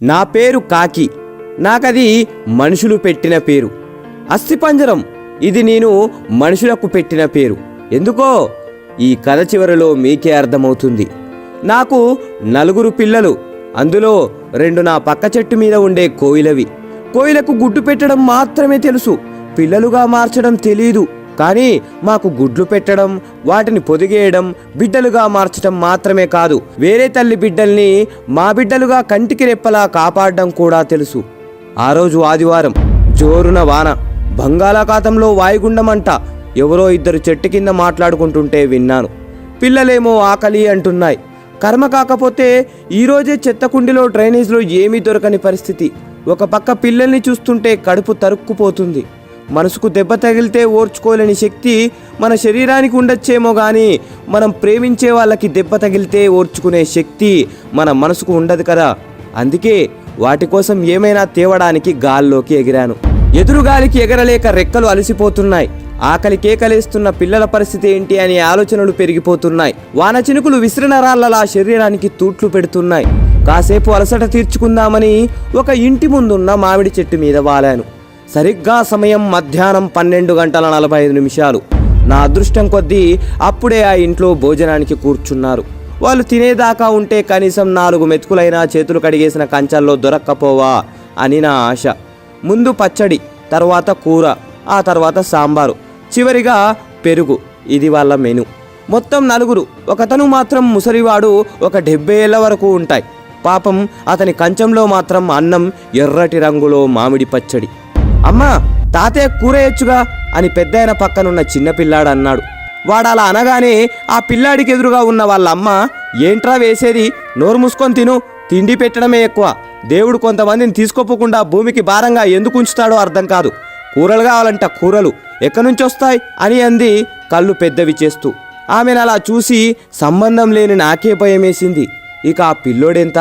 నా పేరు కాకి. నాకది మనుషులు పెట్టిన పేరు. అస్థిపంజరం ఇది నేను మనుషులకు పెట్టిన పేరు. ఎందుకో ఈ కథ చివరిలో మీకే అర్థమవుతుంది. నాకు 4 పిల్లలు. అందులో 2 నా పక్క చెట్టు మీద ఉండే కోయిలవి. కోయిలకు గుడ్డు పెట్టడం మాత్రమే తెలుసు, పిల్లలుగా మార్చడం తెలీదు. కానీ మాకు గుడ్లు పెట్టడం, వాటిని పొదిగేయడం, బిడ్డలుగా మార్చడం మాత్రమే కాదు, వేరే తల్లి బిడ్డల్ని మా బిడ్డలుగా కంటికి రెప్పలా కాపాడడం కూడా తెలుసు. ఆ రోజు ఆదివారం, జోరున వాన, బంగాళాఖాతంలో వాయుగుండమంట. ఎవరో 2 చెట్టు కింద మాట్లాడుకుంటుంటే విన్నాను. పిల్లలేమో ఆకలి అంటున్నాయి. కర్మ కాకపోతే ఈరోజే చెత్తకుండిలో డ్రైనేజ్లో ఏమీ దొరకని పరిస్థితి. ఒక పక్క పిల్లల్ని చూస్తుంటే కడుపు తరుక్కుపోతుంది. మనసుకు దెబ్బ తగిలితే ఓర్చుకోలేని శక్తి మన శరీరానికి ఉండొచ్చేమో కానీ మనం ప్రేమించే వాళ్ళకి దెబ్బ తగిలితే ఓర్చుకునే శక్తి మన మనసుకు ఉండదు కదా. అందుకే వాటి కోసం ఏమైనా తేవడానికి గాల్లోకి ఎగిరాను. ఎదురుగాలికి ఎగరలేక రెక్కలు అలసిపోతున్నాయి. ఆకలి కేకలేస్తున్న పిల్లల పరిస్థితి ఏంటి అనే ఆలోచనలు పెరిగిపోతున్నాయి. వాన చినుకులు విసిరిన రాళ్లలా శరీరానికి తూట్లు పెడుతున్నాయి. కాసేపు అలసట తీర్చుకుందామని ఒక ఇంటి ముందున్న మామిడి చెట్టు మీద వాలాను. సరిగ్గా సమయం మధ్యాహ్నం 12:45. నా అదృష్టం కొద్దీ అప్పుడే ఆ ఇంట్లో భోజనానికి కూర్చున్నారు. వాళ్ళు తినేదాకా ఉంటే కనీసం 4 మెతుకులైనా చేతులు కడిగేసిన కంచాల్లో దొరక్కపోవా అని నా ఆశ. ముందు పచ్చడి, తర్వాత కూర, ఆ తర్వాత సాంబారు, చివరిగా పెరుగు. ఇది వాళ్ళ మెను. మొత్తం 4. ఒకతను మాత్రం ముసలివాడు, ఒక 70 ఏళ్ల వరకు ఉంటాయి. పాపం అతని కంచంలో మాత్రం అన్నం, ఎర్రటి రంగులో మామిడి పచ్చడి. అమ్మా, తాతయ్య కూర వేయచ్చుగా అని పెద్దాయన పక్కనున్న చిన్నపిల్లాడు అన్నాడు. వాడలా అనగానే ఆ పిల్లాడికి ఎదురుగా ఉన్న వాళ్ళ అమ్మ, ఏంట్రా వేసేది, నోరు మూసుకొని తిను, తిండి పెట్టడమే ఎక్కువ. దేవుడు కొంతమందిని తీసుకోపోకుండా భూమికి భారంగా ఎందుకు ఉంచుతాడో అర్థం కాదు. కూరలు కావాలంట, కూరలు ఎక్కడి నుంచి వస్తాయి అని అంది కళ్ళు పెద్దవి చేస్తూ. ఆమెను అలా చూసి సంబంధం లేని నాకే భయమేసింది. ఇక ఆ పిల్లోడెంత?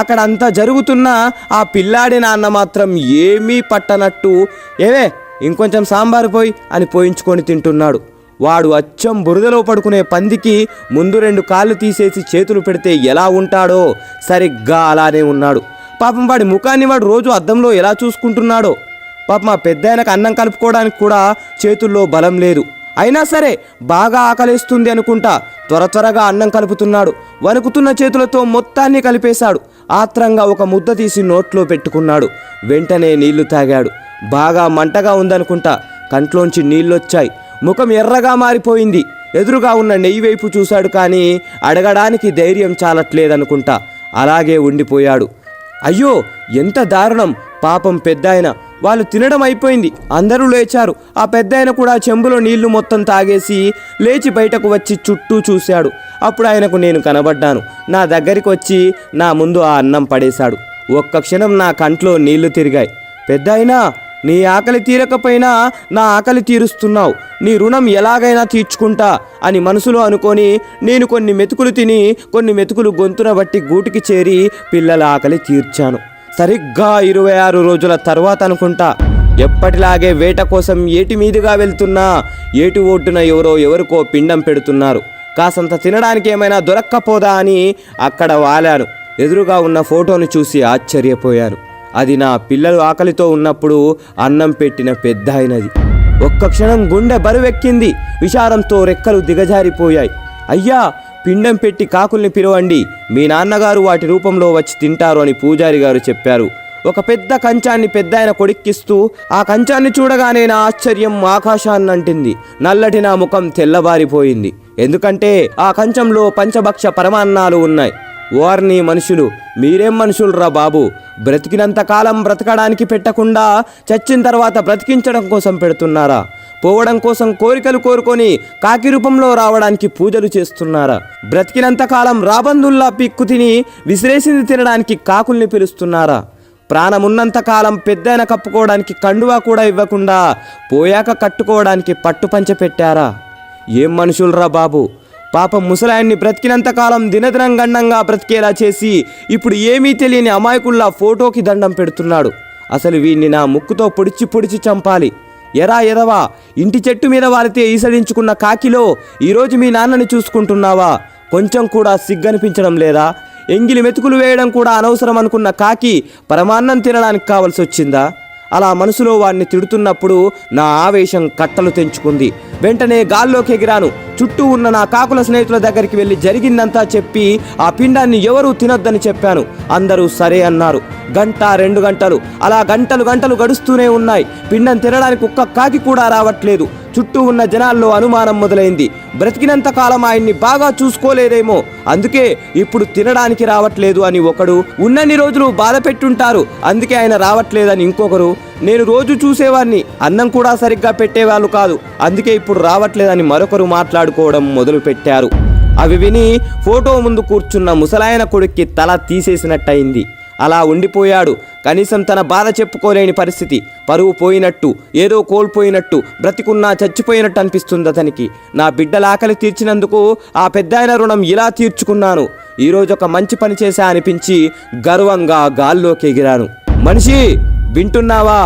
అక్కడ అంతా జరుగుతున్నా ఆ పిల్లాడి నాన్న మాత్రం ఏమీ పట్టనట్టు, ఏవే ఇంకొంచెం సాంబారు పోయి అని పోయించుకొని తింటున్నాడు. వాడు అచ్చం బురదలో పడుకునే పందికి ముందు 2 కాళ్ళు తీసేసి చేతులు పెడితే ఎలా ఉంటాడో సరిగ్గా అలానే ఉన్నాడు. పాపం వాడి ముఖాన్ని వాడు రోజు అద్దంలో ఎలా చూసుకుంటున్నాడో. పాపం మా పెద్దాయనకు అన్నం కలుపుకోవడానికి కూడా చేతుల్లో బలం లేదు. అయినా సరే బాగా ఆకలేస్తుంది అనుకుంటా త్వరగా అన్నం కలుపుతున్నాడు. వణుకుతున్న చేతులతో మొత్తాన్ని కలిపేశాడు. ఆత్రంగా ఒక ముద్ద తీసి నోట్లో పెట్టుకున్నాడు. వెంటనే నీళ్లు తాగాడు. బాగా మంటగా ఉందనుకుంటా కంట్లోంచి నీళ్ళొచ్చాయి. ముఖం ఎర్రగా మారిపోయింది. ఎదురుగా ఉన్న నెయ్యి వైపు చూశాడు కానీ అడగడానికి ధైర్యం చాలట్లేదనుకుంటా. అలాగే ఉండిపోయాడు. అయ్యో, ఎంత దారుణం! పాపం పెద్దాయన. వాళ్ళు తినడం అయిపోయింది, అందరూ లేచారు. ఆ పెద్దాయన కూడా చెంబులో నీళ్లు మొత్తం తాగేసి లేచి బయటకు వచ్చి చుట్టూ చూశాడు. అప్పుడు ఆయనకు నేను కనబడ్డాను. నా దగ్గరికి వచ్చి నా ముందు ఆ అన్నం పడేశాడు. ఒక్క క్షణం నా కంట్లో నీళ్లు తిరిగాయి. పెద్దాయనా, నీ ఆకలి తీరకపోయినా నా ఆకలి తీరుస్తున్నావు, నీ రుణం ఎలాగైనా తీర్చుకుంటా అని మనసులో అనుకొని నేను కొన్ని మెతుకులు తిని కొన్ని మెతుకులు గొంతున బట్టి గూటికి చేరి పిల్లల ఆకలి తీర్చాను. సరిగ్గా 26 రోజుల తర్వాత అనుకుంటా, ఎప్పటిలాగే వేట కోసం ఏటి మీదుగా వెళ్తున్నా ఏటి ఒడ్డున ఎవరికో పిండం పెడుతున్నారు. కాసంత తినడానికి ఏమైనా దొరక్కపోదా అని అక్కడ వాలాను. ఎదురుగా ఉన్న ఫోటోను చూసి ఆశ్చర్యపోయాను. అది నా పిల్లలు ఆకలితో ఉన్నప్పుడు అన్నం పెట్టిన పెద్దాయనది. ఒక్క క్షణం గుండె బరువెక్కింది. విచారంతో రెక్కలు దిగజారిపోయాయి. అయ్యా, పిండం పెట్టి కాకుల్ని పిలవండి, మీ నాన్నగారు వాటి రూపంలో వచ్చి తింటారు అని పూజారి గారు చెప్పారు. ఒక పెద్ద కంచాన్ని పెద్దాయన కొడిక్కిస్తూ, ఆ కంచాన్ని చూడగానే నా ఆశ్చర్యం ఆకాశాన్నంటింది. నల్లటి నా ముఖం తెల్లబారిపోయింది. ఎందుకంటే ఆ కంచంలో పంచభక్ష పరమాన్నాలు ఉన్నాయి. ఓర్ని మనుషులు, మీరేం మనుషులురా బాబు! బ్రతికినంత కాలం బ్రతకడానికి పెట్టకుండా చచ్చిన తర్వాత బ్రతికించడం కోసం పెడుతున్నారా? పోవడం కోసం కోరికలు కోరుకొని కాకి రూపంలో రావడానికి పూజలు చేస్తున్నారా? బ్రతికినంత కాలం రాబందుల్లా పిక్కు తిని విసిరేసింది తినడానికి కాకుల్ని పిలుస్తున్నారా? ప్రాణమున్నంత కాలం పెద్దైన కప్పుకోవడానికి కండువా కూడా ఇవ్వకుండా పోయాక కట్టుకోవడానికి పట్టుపంచ పెట్టారా? ఏం మనుషులరా బాబు! పాపం ముసలాయన్ని బ్రతికినంతకాలం దినదినం గండంగా బ్రతికేలా చేసి ఇప్పుడు ఏమీ తెలియని అమాయకుల్లా ఫోటోకి దండం పెడుతున్నాడు. అసలు వీణ్ణి నా ముక్కుతో పొడిచి చంపాలి. ఎరా ఎదవా, ఇంటి చెట్టు మీద వాలితే ఈసడించుకున్న కాకిలో ఈరోజు మీ నాన్నని చూసుకుంటున్నావా? కొంచెం కూడా సిగ్గనిపించడం లేదా? ఎంగిలి మెతుకులు వేయడం కూడా అనవసరం అనుకున్న కాకి పరమాన్నం తినడానికి కావలసి వచ్చిందా? అలా మనసులో వాడిని తిడుతున్నప్పుడు నా ఆవేశం కట్టలు తెంచుకుంది. వెంటనే గాల్లోకి ఎగిరాను. చుట్టూ ఉన్న నా కాకుల స్నేహితుల దగ్గరికి వెళ్ళి జరిగిందంతా చెప్పి ఆ పిండాన్ని ఎవరూ తినొద్దని చెప్పాను. అందరూ సరే అన్నారు. గంట 2 గంటలు అలా గంటలు గడుస్తూనే ఉన్నాయి. పిండం తినడానికి ఒక్క కాకి కూడా రావట్లేదు. చుట్టూ ఉన్న జనాల్లో అనుమానం మొదలైంది. బ్రతికినంత కాలం ఆయన్ని బాగా చూసుకోలేదేమో, అందుకే ఇప్పుడు తినడానికి రావట్లేదు అని ఒకడు, ఉన్నన్ని రోజులు బాధ పెట్టుంటారు అందుకే ఆయన రావట్లేదని ఇంకొకరు, నేను రోజు చూసేవాడిని అన్నం కూడా సరిగ్గా పెట్టేవాళ్ళు కాదు అందుకే ఇప్పుడు రావట్లేదని మరొకరు మాట్లాడుకోవడం మొదలు పెట్టారు. అవి విని ఫోటో ముందు కూర్చున్న ముసలాయన కొడుక్కి తల తీసేసినట్టయింది. అలా ఉండిపోయాడు. కనీసం తన బాధ చెప్పుకోలేని పరిస్థితి. పరువు పోయినట్టు, ఏదో కోల్పోయినట్టు, బ్రతికున్నా చచ్చిపోయినట్టు అనిపిస్తుంది అతనికి. నా బిడ్డల ఆకలి తీర్చినందుకు ఆ పెద్దాయన రుణం ఇలా తీర్చుకున్నాను. ఈరోజు ఒక మంచి పని చేశా అనిపించి గర్వంగా గాల్లోకి ఎగిరాను. మనిషి వింటున్నావా?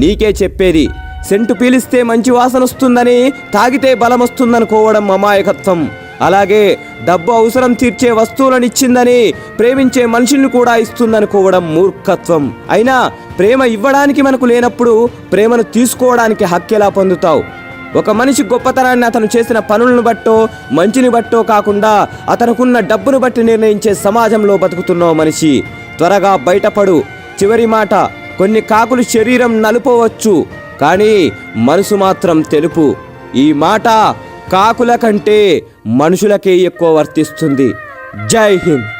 నీకే చెప్పేది. సెంటు పీలిస్తే మంచి వాసన వస్తుందని, తాగితే బలం వస్తుందనుకోవడం అమాయకత్వం. అలాగే డబ్బు అవసరం తీర్చే వస్తువులను ఇచ్చిందని ప్రేమించే మనిషిని కూడా ఇస్తుందనుకోవడం మూర్ఖత్వం. అయినా ప్రేమ ఇవ్వడానికి మనకు లేనప్పుడు ప్రేమను తీసుకోవడానికి హక్కెలా పొందుతావు? ఒక మనిషి గొప్పతనాన్ని అతను చేసిన పనులను బట్టో మంచిని బట్టో కాకుండా అతనుకున్న డబ్బును బట్టి నిర్ణయించే సమాజంలో బతుకుతున్నావు మనిషి. త్వరగా బయటపడు. చివరి మాట, కొన్ని కాకులు శరీరం నలుపవచ్చు కానీ మనసు మాత్రం తెలుపు. ఈ మాట కాకుల కంటే మనుషులకే ఎక్కువ వర్తిస్తుంది. జై హింద్.